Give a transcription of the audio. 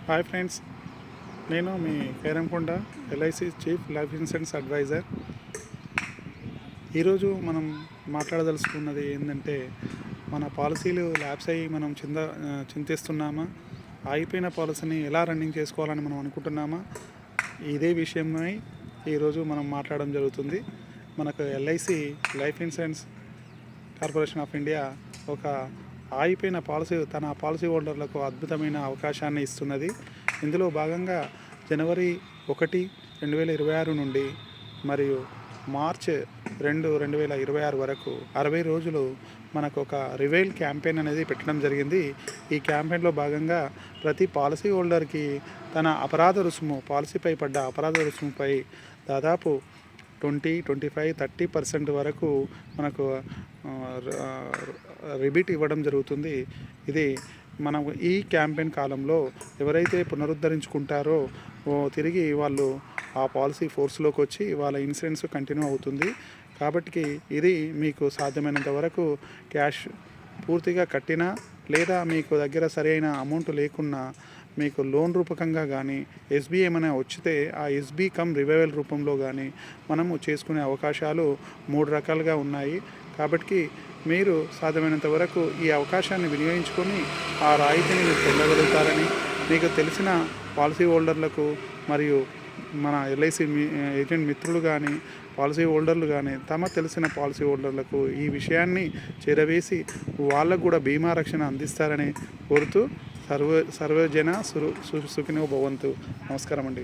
Hi friends, నేను మీ Kairankonda LIC chief life insurance advisor. ఈరోజు మనం మాట్లాడదలుచుకున్నది ఏంటంటే, మన పాలసీలు ల్యాప్స్ అయ్యి మనం చింతిస్తున్నామా, ఆగిపోయిన పాలసీని ఎలా రన్నింగ్ చేసుకోవాలని మనం అనుకుంటున్నామా, ఇదే విషయమై ఈరోజు మనం మాట్లాడడం జరుగుతుంది. మనకు LIC life insurance corporation of India ఒక ఆగిపోయిన తన పాలసీ హోల్డర్లకు అద్భుతమైన అవకాశాన్ని ఇస్తున్నది. ఇందులో భాగంగా జనవరి 1, 2026 నుండి మరియు మార్చ్ 2, 2026 వరకు 60 రోజులు మనకు ఒక రివైల్ క్యాంపెయిన్ అనేది పెట్టడం జరిగింది. ఈ క్యాంపెయిన్లో భాగంగా ప్రతి పాలసీ హోల్డర్కి తన పాలసీపై పడ్డ అపరాధ రుసుముపై దాదాపు 25-30% వరకు మనకు రిబీట్ ఇవ్వడం జరుగుతుంది. ఇది మనం ఈ క్యాంపెయిన్ కాలంలో ఎవరైతే పునరుద్ధరించుకుంటారో తిరిగి వాళ్ళు ఆ పాలసీ ఫోర్స్లోకి వచ్చి వాళ్ళ ఇన్సూరెన్స్ కంటిన్యూ అవుతుంది. కాబట్టి ఇది మీకు సాధ్యమైనంత వరకు క్యాష్ పూర్తిగా కట్టినా లేదా మీకు దగ్గర సరైన అమౌంట్ లేకున్నా మీకు లోన్ రూపకంగా కానీ ఎస్బీ ఏమైనా వచ్చితే ఆ ఎస్బీ కమ్ రివైవల్ రూపంలో కానీ మనము చేసుకునే అవకాశాలు 3 రకాలుగా ఉన్నాయి. కాబట్టి మీరు సాధ్యమైనంత వరకు ఈ అవకాశాన్ని వినియోగించుకొని ఆ రాయితీని మీరు పొందగలుగుతారని మీకు తెలిసిన పాలసీ హోల్డర్లకు మరియు మన ఎల్ఐసి ఏజెంట్ మిత్రులు కానీ పాలసీ హోల్డర్లు కానీ తెలిసిన పాలసీ హోల్డర్లకు ఈ విషయాన్ని చేరవేసి వాళ్ళకు కూడా బీమా రక్షణ అందిస్తారని కోరుతూ సర్వజన సుఖినో భవంతు. నమస్కారం అండి.